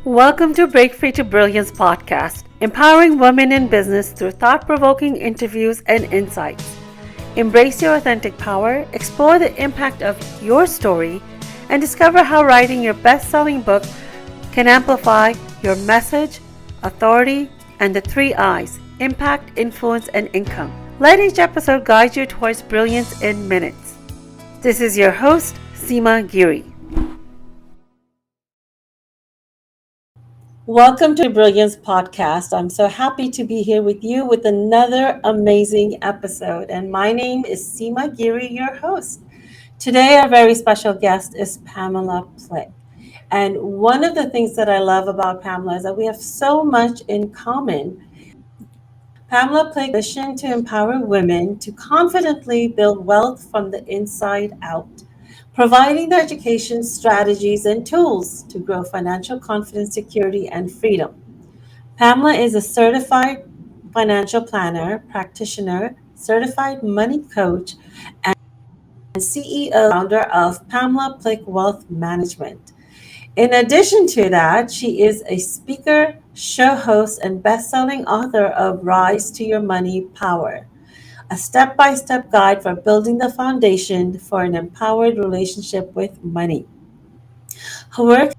Welcome to Break Free to Brilliance podcast, empowering women in business through thought provoking interviews and insights. Embrace your authentic power, explore the impact of your story, and discover how writing your best selling book can amplify your message, authority, and the three I's: impact, influence, and income. Let each episode guide you towards brilliance in minutes. This is your host, Seema Giri. Welcome to Brilliance Podcast. I'm so happy to be here with you with another amazing episode. And my name is Seema Giri, your host. Today, our very special guest is Pamela Plick. And one of the things that I love about Pamela is that we have so much in common. Pamela Plick's mission to empower women to confidently build wealth from the inside out, providing the education, strategies, and tools to grow financial confidence, security, and freedom. Pamela is a certified financial planner, practitioner, certified money coach, and CEO founder of Pamela Plick Wealth Management. In addition to that, she is a speaker, show host, and best-selling author of Rise to Your Money Power, a step-by-step guide for building the foundation for an empowered relationship with money. Her work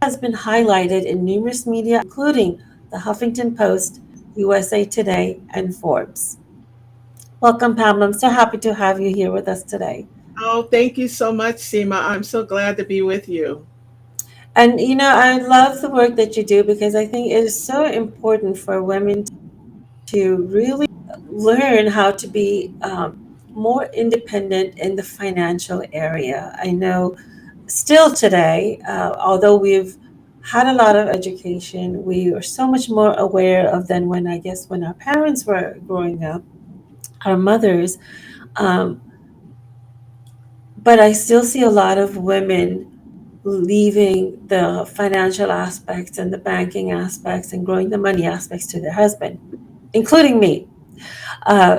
has been highlighted in numerous media, including the Huffington Post, USA Today, and Forbes. Welcome, Pamela. I'm so happy to have you here with us today. Oh, thank you so much, Seema. I'm so glad to be with you. And I love the work that you do because I think it is so important for women to really learn how to be more independent in the financial area. I know still today, although we've had a lot of education, we are so much more aware of than when I guess when our parents were growing up, our mothers. Um, but I still see a lot of women leaving the financial aspects and the banking aspects and growing the money aspects to their husband, including me.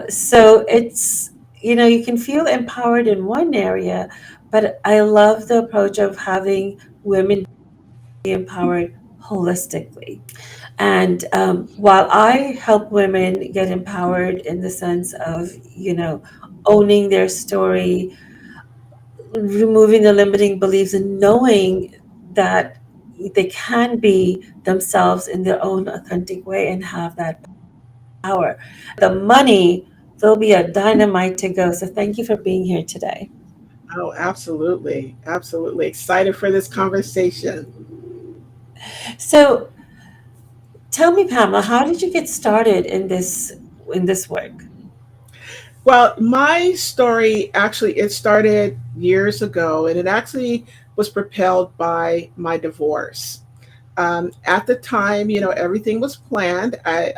So it's, you can feel empowered in one area, but I love the approach of having women be empowered holistically. And while I help women get empowered in the sense of, owning their story, removing the limiting beliefs, and knowing that they can be themselves in their own authentic way and have that power. The money will be a dynamite to go. So thank you for being here today. Oh, absolutely. Absolutely. Excited for this conversation. So tell me, Pamela, how did you get started in this work? Well, my story actually it started years ago and it actually was propelled by my divorce. At the time, everything was planned. I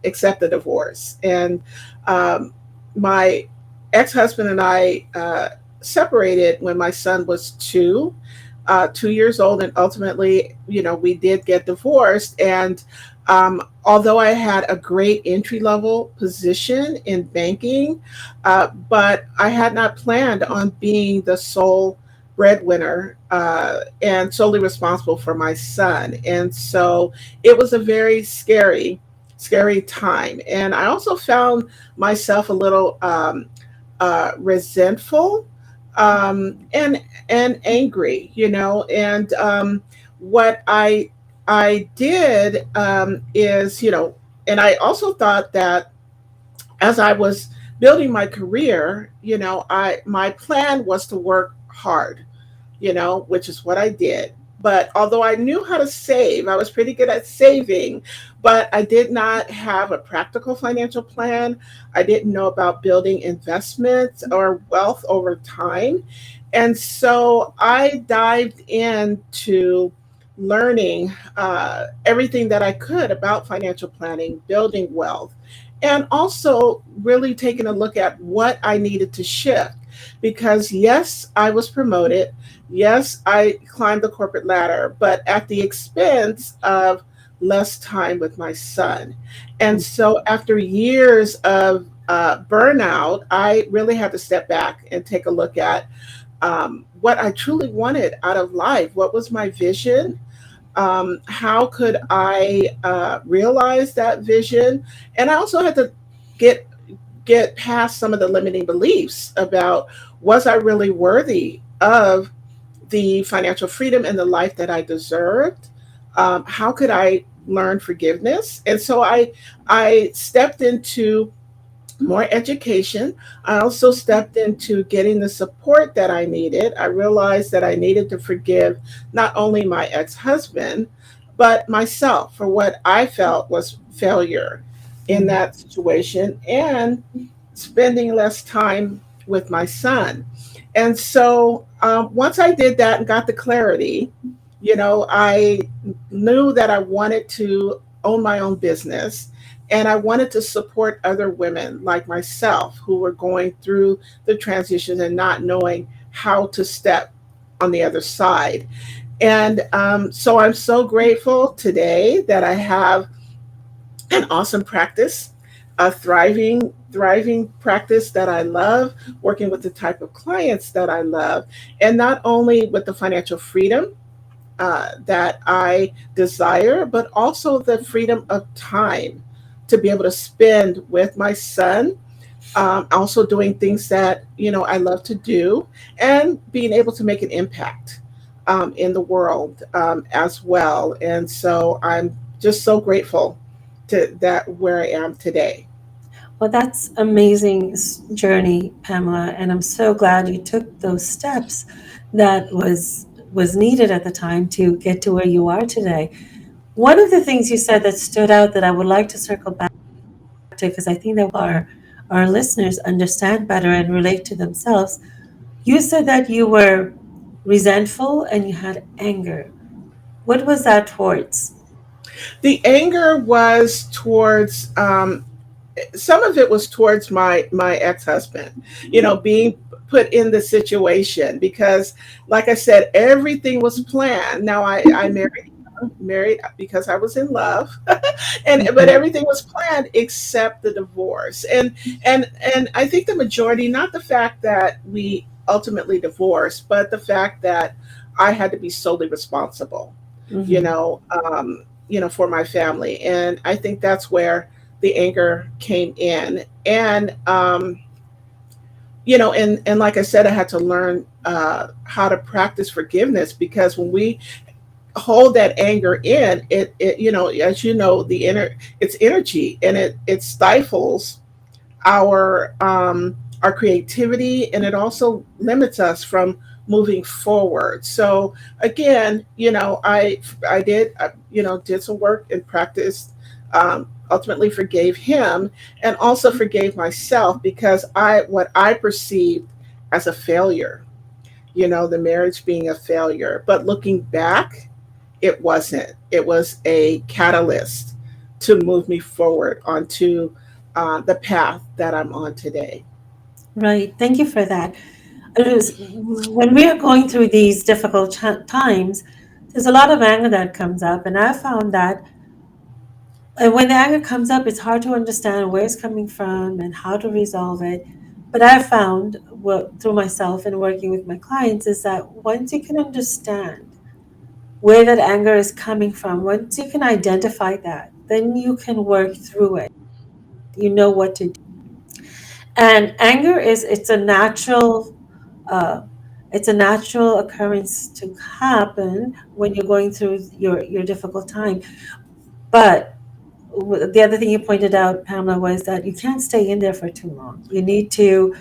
except the divorce, and um, my ex-husband and I separated when my son was 2 years old, and ultimately, we did get divorced. And although I had a great entry level position in banking, but I had not planned on being the sole breadwinner and solely responsible for my son. And so it was a very scary time. And I also found myself a little resentful and angry, and what I did is, and I also thought that as I was building my career, I my plan was to work hard, which is what I did. But although I knew how to save, I was pretty good at saving, but I did not have a practical financial plan. I didn't know about building investments or wealth over time. And so I dived into learning everything that I could about financial planning, building wealth, and also really taking a look at what I needed to shift. Because yes, I was promoted. Yes, I climbed the corporate ladder, but at the expense of less time with my son. And so after years of burnout, I really had to step back and take a look at what I truly wanted out of life. What was my vision? How could I realize that vision? And I also had to get get past some of the limiting beliefs about, was I really worthy of the financial freedom and the life that I deserved? How could I learn forgiveness? And so I stepped into more education. I also stepped into getting the support that I needed. I realized that I needed to forgive not only my ex husband, but myself for what I felt was failure in Mhm. that situation, and spending less time with my son. And so once I did that and got the clarity, I knew that I wanted to own my own business, and I wanted to support other women like myself who were going through the transition and not knowing how to step on the other side. And so I'm so grateful today that I have an awesome practice, a thriving practice that I love, working with the type of clients that I love, and not only with the financial freedom that I desire, but also the freedom of time to be able to spend with my son. Also doing things that I love to do, and being able to make an impact in the world as well. And so I'm just so grateful to that where I am today. Well, that's amazing journey, Pamela, and I'm so glad you took those steps that was needed at the time to get to where you are today. One of the things you said that stood out that I would like to circle back to, because I think that our listeners understand better and relate to themselves. You said that you were resentful and you had anger. What was that towards? The anger was towards some of it was towards my ex-husband, being put in the situation, because like I said, everything was planned. Now I married because I was in love, and but Mhm. everything was planned except the divorce. And I think the majority, not the fact that we ultimately divorced, but the fact that I had to be solely responsible, you Mhm. know, for my family. And I think that's where the anger came in. And and like I said, I had to learn how to practice forgiveness, because when we hold that anger in, it as you know, it's energy, and it stifles our creativity, and it also limits us from moving forward. So again, I did some work and practiced, ultimately forgave him, and also forgave myself, because what I perceived as a failure, the marriage being a failure. But looking back, it wasn't. It was a catalyst to move me forward onto the path that I'm on today. Right. Thank you for that. It is when we are going through these difficult times, there's a lot of anger that comes up, and I found that when the anger comes up, it's hard to understand where it's coming from and how to resolve it. But I found through myself and working with my clients is that once you can understand where that anger is coming from, once you can identify that, then you can work through it. You know what to do. And anger is uh, it's a natural occurrence to happen when you're going through your difficult time. But the other thing you pointed out, Pamela, was that you can't stay in there for too long. You need to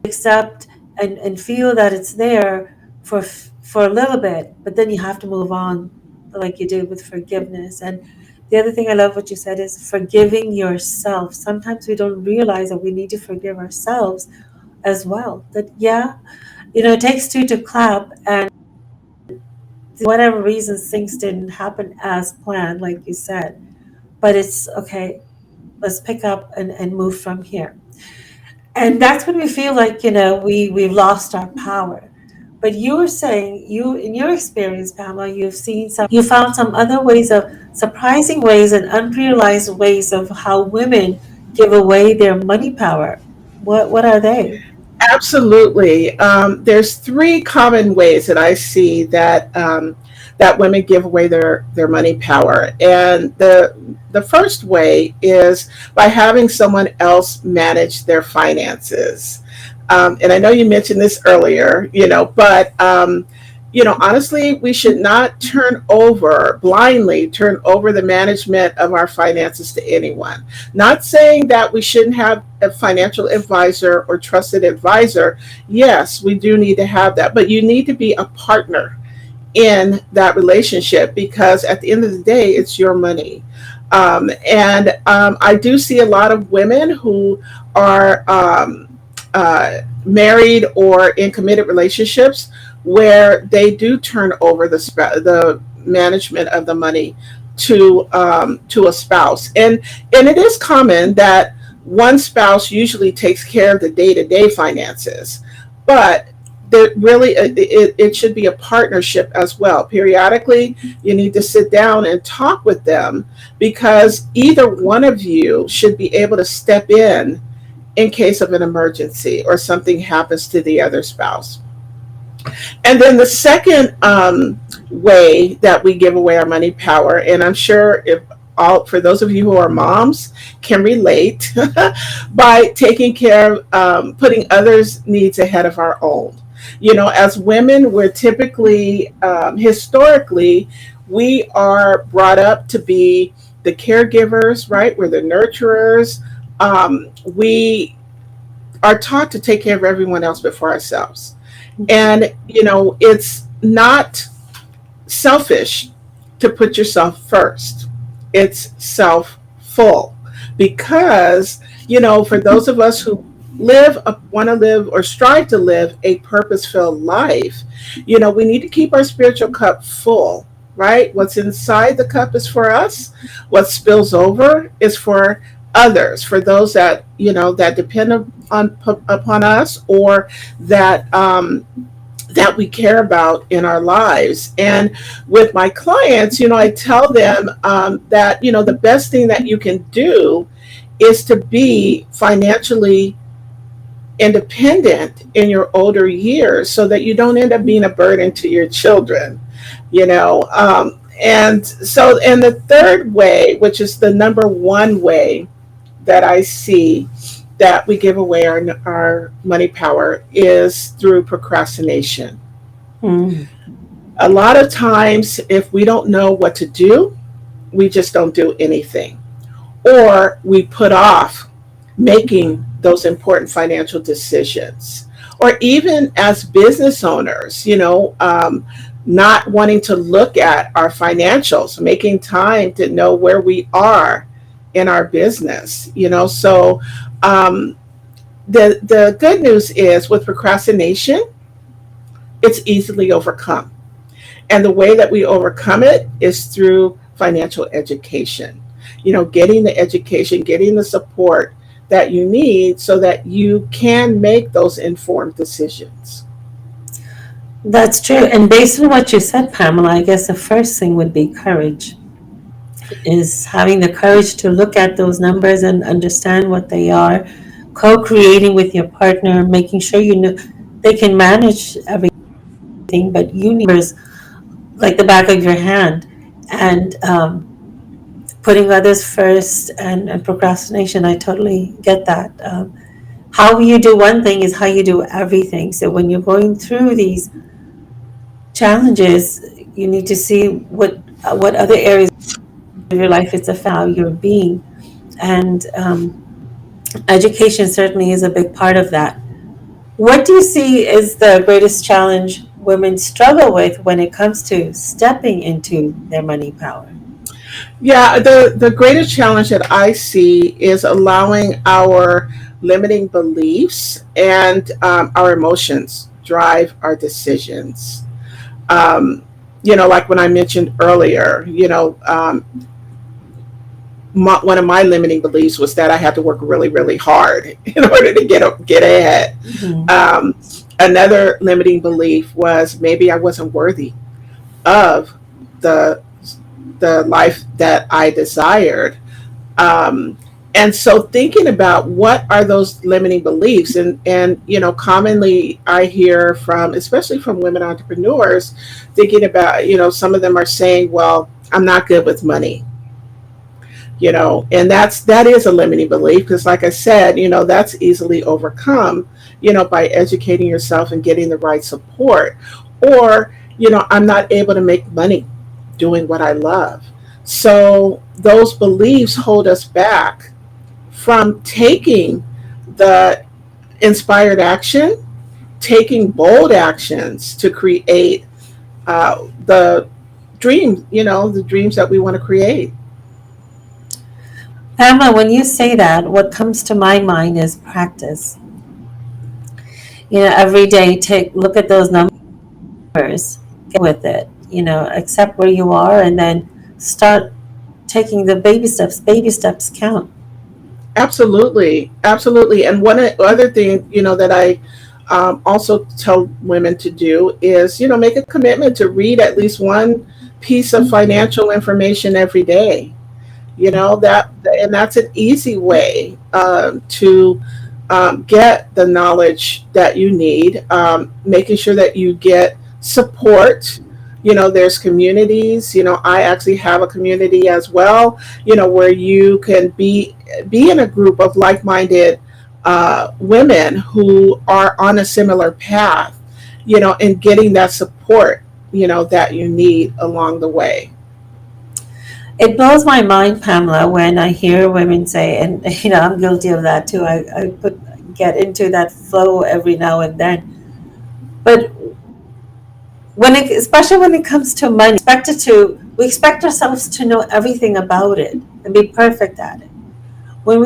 accept and feel that it's there for a little bit, but then you have to move on, like you did with forgiveness. And the other thing I love what you said is forgiving yourself. Sometimes we don't realize that we need to forgive ourselves as well. That yeah, it takes two to clap, and whatever reasons things didn't happen as planned, like you said. But it's okay. Let's pick up and move from here. And that's when we feel like we've lost our power. But you were saying, you in your experience, Pamela, you found some other ways of surprising ways and unrealized ways of how women give away their money power. What are they? Absolutely. There's three common ways that I see that that women give away their money power, and the first way is by having someone else manage their finances. And I know you mentioned this earlier, but honestly, we should not blindly turn over the management of our finances to anyone. Not saying that we shouldn't have a financial advisor or trusted advisor. Yes, we do need to have that, but you need to be a partner in that relationship because at the end of the day, it's your money. And I do see a lot of women who are married or in committed relationships where they do turn over the management of the money to a spouse, and it is common that one spouse usually takes care of the day to day finances, but it should be a partnership as well. Periodically, you need to sit down and talk with them because either one of you should be able to step in case of an emergency or something happens to the other spouse. And then the second way that we give away our money power, and I'm sure if all for those of you who are moms can relate, by taking care of putting others' needs ahead of our own. As women, we're typically, historically, we are brought up to be the caregivers, right? We're the nurturers. We are taught to take care of everyone else before ourselves. And, it's not selfish to put yourself first. It's self full. Because, for those of us who want to live or strive to live a purpose filled life, we need to keep our spiritual cup full, right? What's inside the cup is for us. What spills over is for others, for those that, that depend upon us or that, that we care about in our lives. And with my clients, I tell them that, the best thing that you can do is to be financially independent in your older years so that you don't end up being a burden to your children, and the third way, which is the number one way that I see that we give away our money power, is through procrastination. Mm. A lot of times, if we don't know what to do, we just don't do anything. Or we put off making those important financial decisions. Or even as business owners, not wanting to look at our financials, making time to know where we are in our business. So the good news is with procrastination, it's easily overcome. And the way that we overcome it is through financial education. Getting the education, getting the support that you need so that you can make those informed decisions. That's true. And based on what you said, Pamela, I guess the first thing would be courage, is having the courage to look at those numbers and understand what they are, co-creating with your partner, making sure you know they can manage everything, but you need numbers like the back of your hand, and putting others first, and procrastination. I totally get that. How you do one thing is how you do everything. So when you're going through these challenges, you need to see what other areas of your life it's affecting how you're being, and education certainly is a big part of that. What do you see is the greatest challenge women struggle with when it comes to stepping into their money power? Yeah, the greatest challenge that I see is allowing our limiting beliefs and our emotions drive our decisions. Um, like when I mentioned earlier, one of my limiting beliefs was that I had to work really, really hard in order to get ahead. Mhm. Um, Another limiting belief was maybe I wasn't worthy of the the life that I desired. Um, And so thinking about what are those limiting beliefs, and commonly I hear from, especially from women entrepreneurs, thinking about, some of them are saying, well, I'm not good with money. And that is a limiting belief, because like I said, that's easily overcome, by educating yourself and getting the right support. Or, I'm not able to make money doing what I love. So those beliefs hold us back from taking the inspired action, taking bold actions to create the the dreams that we want to create. Pamela, when you say that, what comes to my mind is practice. Every day, take look at those numbers, get with it. Accept where you are, and then start taking the baby steps. Baby steps count. Absolutely, absolutely. And one other thing, that I also tell women to do is, make a commitment to read at least one piece of financial information every day. And that's an easy way to get the knowledge that you need, making sure that you get support. There's communities. I actually have a community as well, where you can be in a group of like-minded women who are on a similar path, and getting that support, that you need along the way. It blows my mind, Pamela, when I hear women say, and I'm guilty of that too. Get into that flow every now and then. But especially when it comes to money, we expect ourselves to know everything about it and be perfect at it. When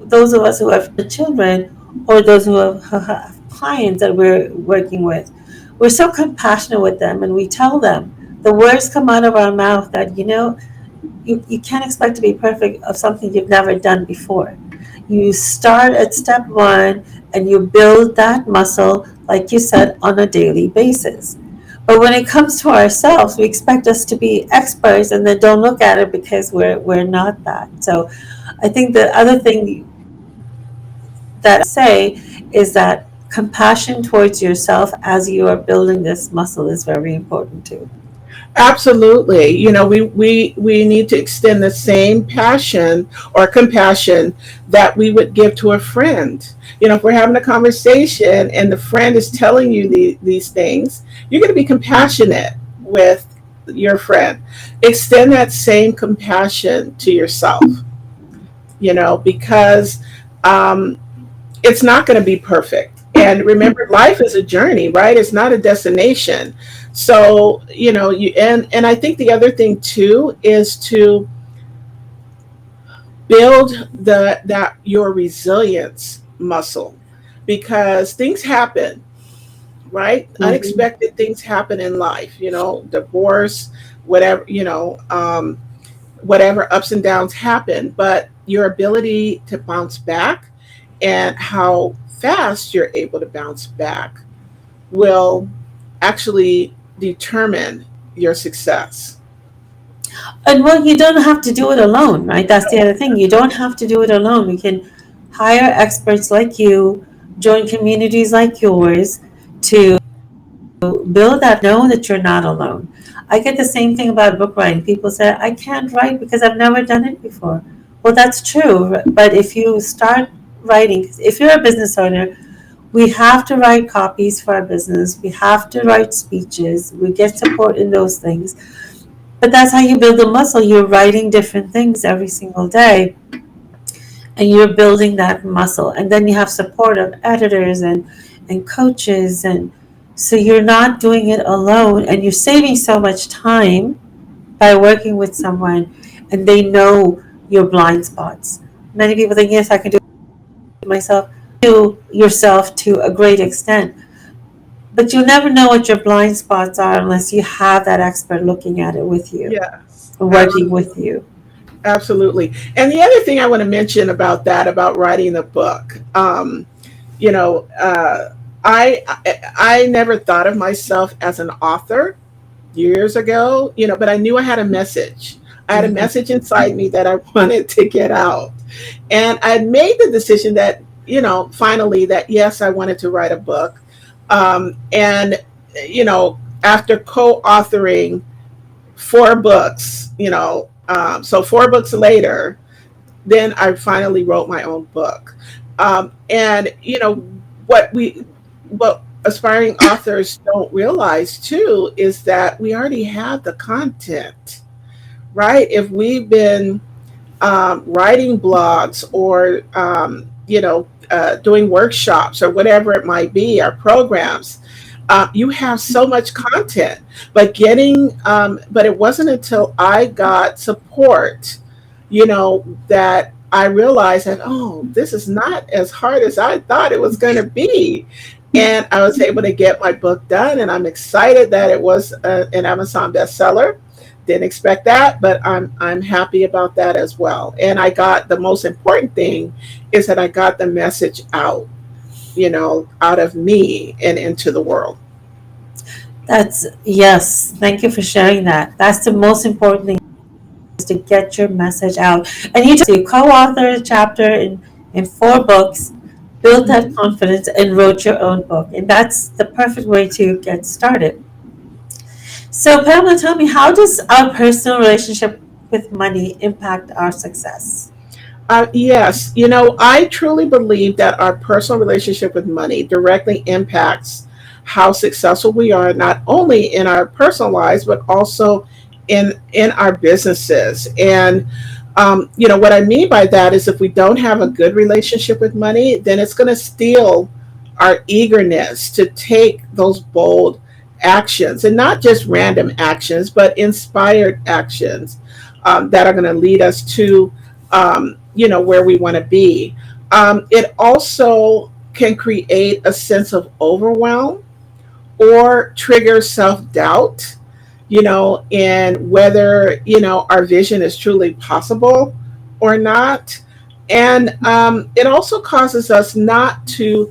those of us who have children, or those who have clients that we're working with, we're so compassionate with them, and we tell them the words come out of our mouth that you can't expect to be perfect of something you've never done before. You start at step one, and you build that muscle, like you said, on a daily basis. But when it comes to ourselves, we expect us to be experts, and then don't look at it because we're not that. So I think the other thing that I say is that compassion towards yourself as you are building this muscle is very important too. Absolutely. We need to extend the same passion or compassion that we would give to a friend. If we're having a conversation and the friend is telling you these things, you're going to be compassionate with your friend. Extend that same compassion to yourself, because um, it's not going to be perfect. And remember, life is a journey, right? It's not a destination. So, and I think the other thing too is to build that your resilience muscle, because things happen, right? Mhm. Unexpected things happen in life, divorce, whatever, whatever ups and downs happen, but your ability to bounce back and how fast you're able to bounce back will actually determine your success. And well, you don't have to do it alone, right? That's the other thing. You don't have to do it alone. You can hire experts like you, join communities like yours to build that, know that you're not alone. I get the same thing about book writing. People say, I can't write because I've never done it before. Well, that's true. But if you start writing, if you're a business owner, we have to write copies for our business. We have to write speeches. We get support in those things. But that's how you build a muscle. You're writing different things every single day, and you're building that muscle. And then you have support of editors and coaches. And so you're not doing it alone, and you're saving so much time by working with someone, and they know your blind spots. Many people think, yes, I can do it myself. Do yourself to a great extent. But you'll never know what your blind spots are unless you have that expert looking at it with you, Yes, working absolutely. with you. Absolutely. And the other thing I want to mention about that, about writing the book, you know, uh, I never thought of myself as an author years ago, but I knew I had a message. I had a message inside me that I wanted to get out. And I made the decision that, finally, that yes, I wanted to write a book. And, after co authoring 4 books, so 4 books later, then I finally wrote my own book. And, what what aspiring authors don't realize too is that we already have the content, right? If we've been writing blogs or doing workshops or whatever it might be, or programs, you have so much content. But it wasn't until I got support, that I realized that, oh, this is not as hard as I thought it was going to be. And I was able to get my book done, and I'm excited that it was an Amazon bestseller. Didn't expect that, but I'm happy about that as well. And I got, the most important thing is that I got the message out, out of me and into the world. That's yes. Thank you for sharing that. That's the most important thing, is to get your message out. And you just you co-author a chapter in 4 books, built that Mhm. confidence, and wrote your own book. And that's the perfect way to get started. So Pamela, tell me, how does our personal relationship with money impact our success? Yes, I truly believe that our personal relationship with money directly impacts how successful we are, not only in our personal lives, but also in our businesses. And what I mean by that is, if we don't have a good relationship with money, then it's going to steal our eagerness to take those bold actions, and not just random actions, but inspired actions that are going to lead us to where we want to be. It also can create a sense of overwhelm or trigger self doubt, in whether, our vision is truly possible or not. And it also causes us not to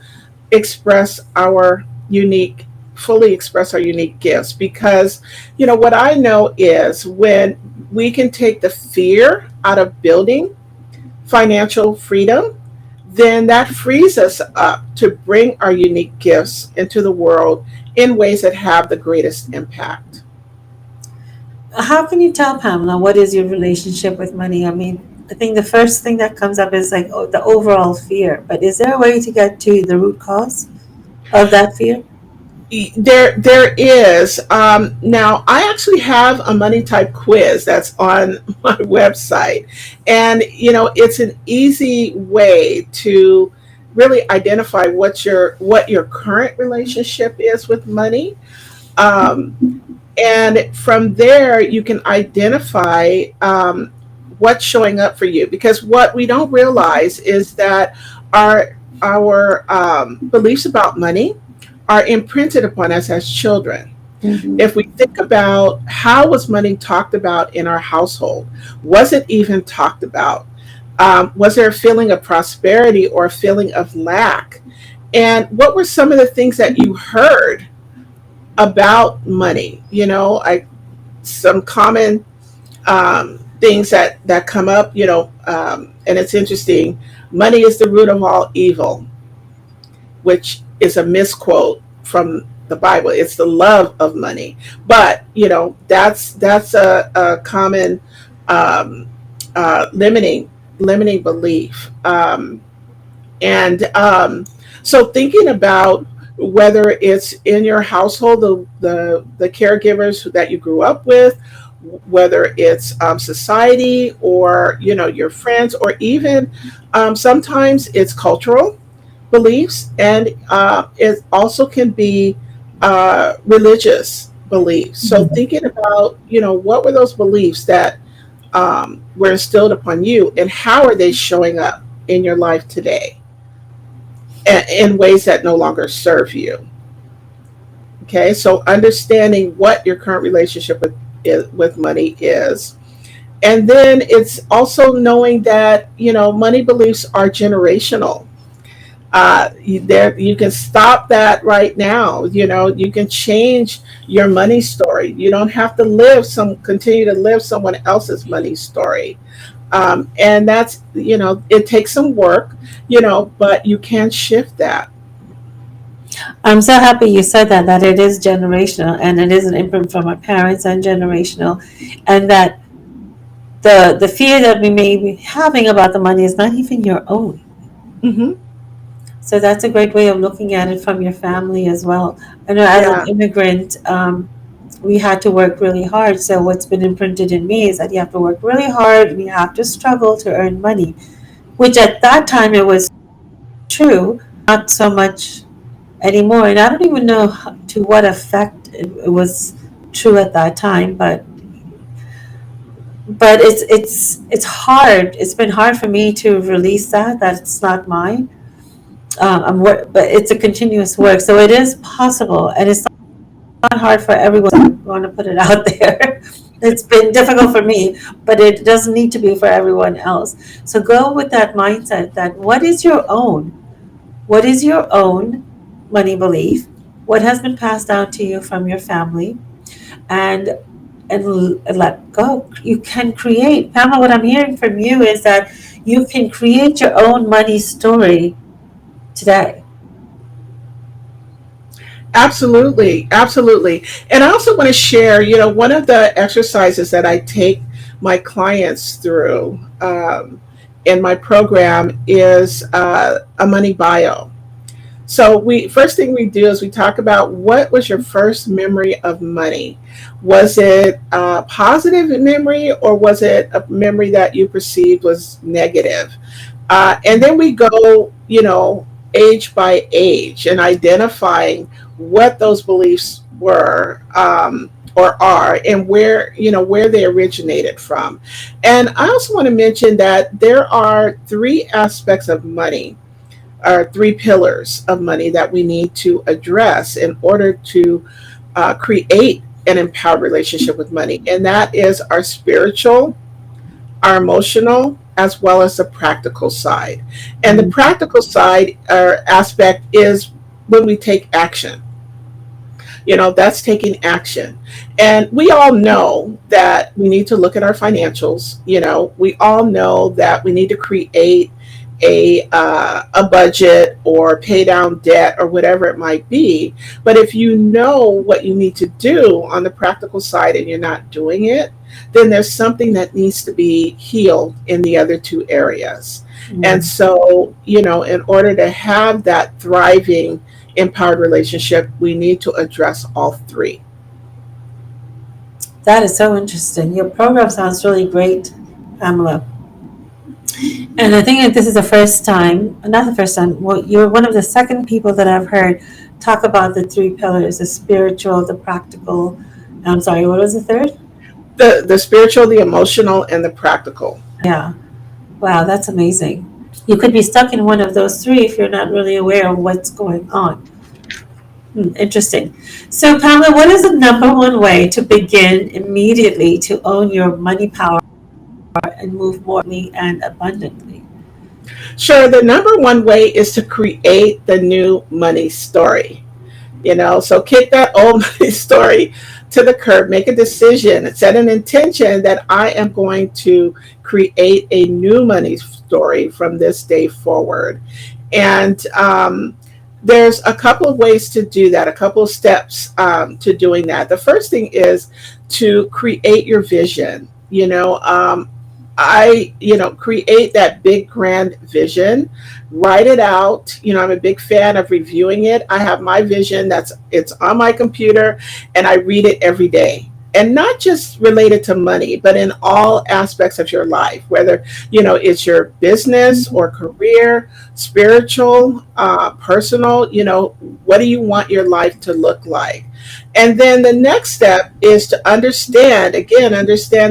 express our unique, fully express our unique gifts, because, what I know is, when we can take the fear out of building financial freedom, then that frees us up to bring our unique gifts into the world in ways that have the greatest impact. How can you tell, Pamela, what is your relationship with money? I mean, I think the first thing that comes up is like, the overall fear. But is there a way to get to the root cause of that fear? There is. Now, I actually have a money type quiz that's on my website, and it's an easy way to really identify what your current relationship is with money. Um, and from there, you can identify what's showing up for you, because what we don't realize is that our beliefs about money are imprinted upon us as children. Mhm. If we think about, how was money talked about in our household, was it even talked about? Was there a feeling of prosperity or a feeling of lack? And what were some of the things that you heard about money? Some common things that come up. And it's interesting. Money is the root of all evil, which is a misquote from the Bible. It's the love of money, but that's a common um, limiting belief. And so, thinking about whether it's in your household, the caregivers that you grew up with, whether it's society, or your friends, or even sometimes it's cultural beliefs, and it also can be religious beliefs. So, thinking about, what were those beliefs that were instilled upon you, and how are they showing up in your life today, in ways that no longer serve you. Okay, so understanding what your current relationship with money is. And then it's also knowing that, money beliefs are generational. You can stop that right now. You can change your money story. You don't have to continue to live someone else's money story. And it takes some work, but you can shift that. I'm so happy you said that it is generational and it is an imprint from our parents and generational, and that the fear that we may be having about the money is not even your own. Hmm. So that's a great way of looking at it from your family as well. I know as an Yeah, immigrant, we had to work really hard. So what's been imprinted in me is that you have to work really hard and you have to struggle to earn money, which at that time it was true, not so much anymore. And I don't even know to what effect it was true at that time, but it's hard. It's been hard for me to release that it's not mine. But it's a continuous work, so it is possible, and it's not hard for everyone. I want to put it out there. It's been difficult for me, but it doesn't need to be for everyone else. So go with that mindset that what is your own? What is your own money belief? What has been passed down to you from your family? And and let go. You can create. Pamela, what I'm hearing from you is that you can create your own money story today. absolutely, absolutely. And I also want to share, one of the exercises that I take my clients through in my program is a money bio. So we first thing we do is we talk about what was your first memory of money. Was it a positive memory, or was it a memory that you perceived was negative? And then we go, age by age, and identifying what those beliefs were, or are, and where they originated from. And I also want to mention that there are three aspects of money, or three pillars of money, that we need to address in order to create an empowered relationship with money. And that is our spiritual, our emotional, as well as the practical side. And the practical side or aspect is when we take action. That's taking action. And we all know that we need to look at our financials. We all know that we need to create a budget or pay down debt or whatever it might be. But if you know what you need to do on the practical side and you're not doing it, then there's something that needs to be healed in the other two areas. And Mm. so, in order to have that thriving, empowered relationship, we need to address all three. That is so interesting. Your program sounds really great, Pamela. And I think that this is the first time, not the first time, well, you're one of the second people that I've heard talk about the three pillars, the spiritual, the practical. I'm sorry, what was the third? The spiritual, the emotional, and the practical. Yeah. Wow, that's amazing. You could be stuck in one of those three if you're not really aware of what's going on. Interesting. So, Pamela, what is the number one way to begin immediately to own your money power and move more and abundantly? Sure, the number one way is to create the new money story. So kick that old money story to the curb, make a decision, set an intention that I am going to create a new money story from this day forward. And there's a couple of ways to do that, a couple of steps to doing that. The first thing is to create your vision. Create that big grand vision, write it out. I'm a big fan of reviewing it. I have my vision it's on my computer, and I read it every day. And not just related to money, but in all aspects of your life, whether, it's your business or career, spiritual, personal, what do you want your life to look like? And then the next step is to understand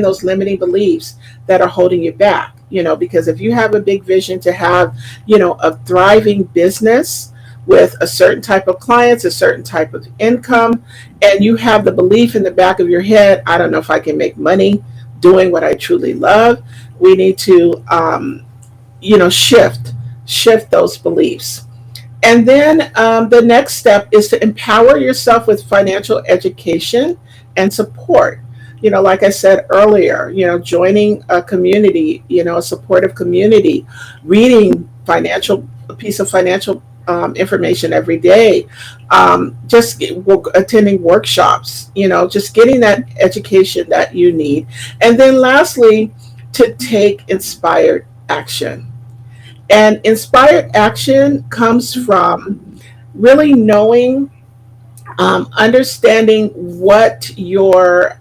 those limiting beliefs that are holding you back. Because if you have a big vision to have, a thriving business with a certain type of clients, a certain type of income, and you have the belief in the back of your head, I don't know if I can make money doing what I truly love. We need to, shift those beliefs. And then the next step is to empower yourself with financial education and support. Like I said earlier, joining a community, a supportive community, reading a piece of financial information every day, just attending workshops, just getting that education that you need. And then lastly, to take inspired action. And inspired action comes from really knowing, understanding what your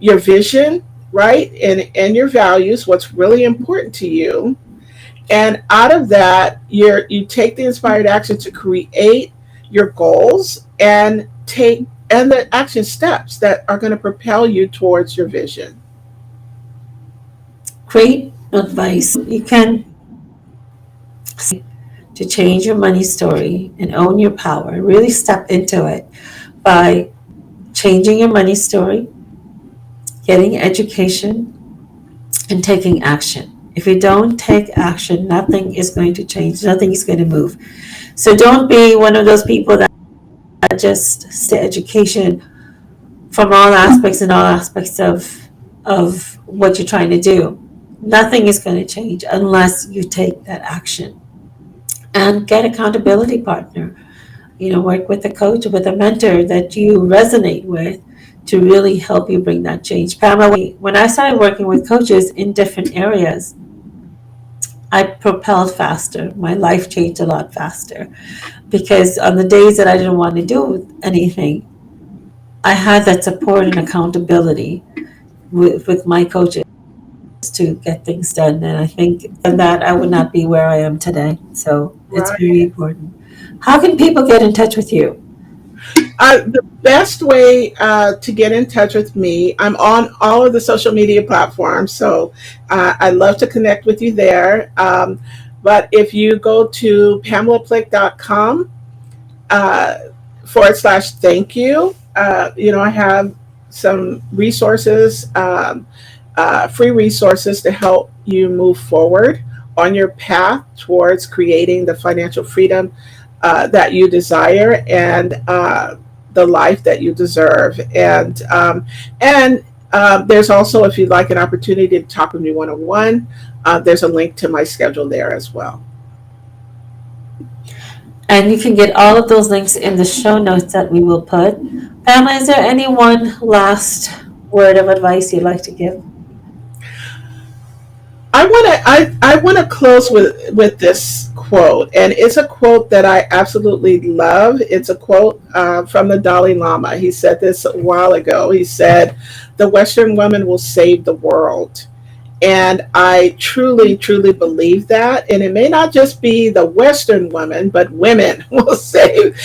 vision, right, and your values, what's really important to you, and out of that, you take the inspired action to create your goals and the action steps that are going to propel you towards your vision. Great advice. You can to change your money story and own your power. Really step into it by changing your money story, getting education, and taking action. If you don't take action, nothing is going to change, nothing is going to move. So don't be one of those people that just say education from all aspects and all aspects of what you're trying to do. Nothing is going to change unless you take that action. And get accountability partner. Work with a coach, with a mentor that you resonate with to really help you bring that change. Pamela, when I started working with coaches in different areas, I propelled faster. My life changed a lot faster because on the days that I didn't want to do anything, I had that support and accountability with my coaches to get things done. And I think that I would not be where I am today. So it's Right. very important. How can people get in touch with you? The best way to get in touch with me, I'm on all of the social media platforms, so I'd love to connect with you there. But if you go to pamelaplick.com uh, /thank you, I have some resources, free resources to help you move forward on your path towards creating the financial freedom that you desire and the life that you deserve. And there's also, if you'd like an opportunity to talk with me one-on-one, there's a link to my schedule there as well. And you can get all of those links in the show notes that we will put. Pamela, is there any one last word of advice you'd like to give? I want to close with this quote, and it's a quote that I absolutely love. It's a quote from the Dalai Lama. He said this a while ago. He said, "The Western woman will save the world." And I truly, truly believe that. And it may not just be the Western woman, but women will save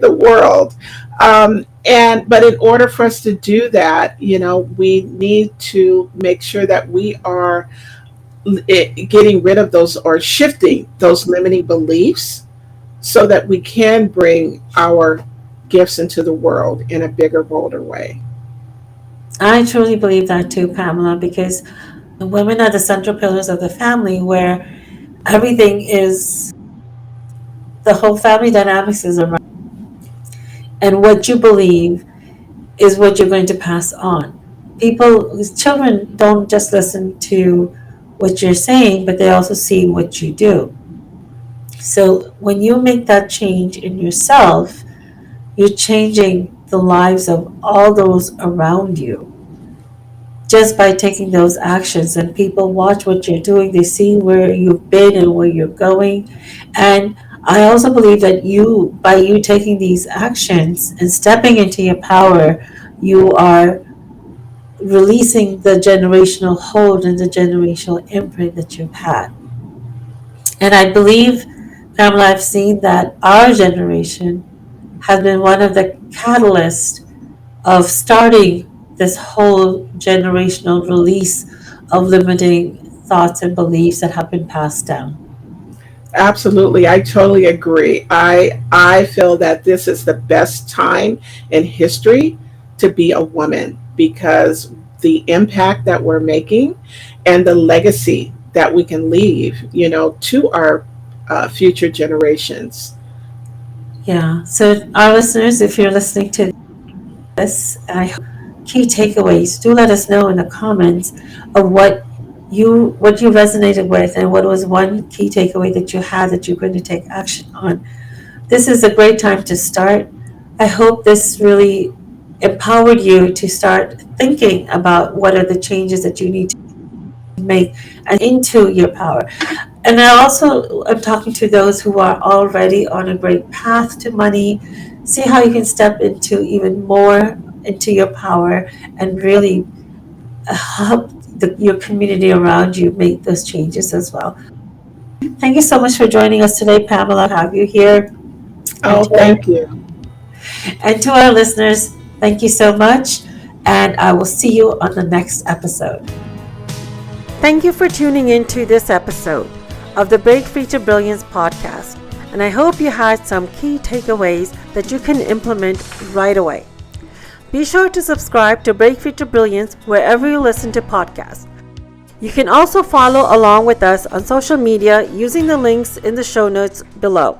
the world. But in order for us to do that, we need to make sure that we are getting rid of those or shifting those limiting beliefs so that we can bring our gifts into the world in a bigger, bolder way. I truly believe that too, Pamela, because women are the central pillars of the family where everything is, the whole family dynamics is around. And what you believe is what you're going to pass on. Children don't just listen to what you're saying, but they also see what you do. So when you make that change in yourself, you're changing the lives of all those around you just by taking those actions. And people watch what you're doing, they see where you've been and where you're going. And I also believe that by you taking these actions and stepping into your power, you are releasing the generational hold and the generational imprint that you've had. And I believe, Pamela, I've seen that our generation has been one of the catalysts of starting this whole generational release of limiting thoughts and beliefs that have been passed down. Absolutely, I totally agree. I feel that this is the best time in history to be a woman because the impact that we're making and the legacy that we can leave, to our future generations. Yeah. So, our listeners, if you're listening to this, I hope key takeaways. Do let us know in the comments of what you resonated with, and what was one key takeaway that you had that you're going to take action on. This is a great time to start. I hope this really empowered you to start thinking about what are the changes that you need to make and into your power. And I also am talking to those who are already on a great path to money. See how you can step into even more into your power and really help your community around you make those changes as well. Thank you so much for joining us today, Pamela. Have you here? And Oh, thank you. and to our listeners, thank you so much. And I will see you on the next episode. Thank you for tuning in to this episode of the Break Free to Brilliance podcast. And I hope you had some key takeaways that you can implement right away. Be sure to subscribe to Break Free to Brilliance wherever you listen to podcasts. You can also follow along with us on social media using the links in the show notes below.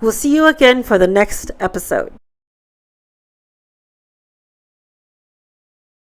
We'll see you again for the next episode.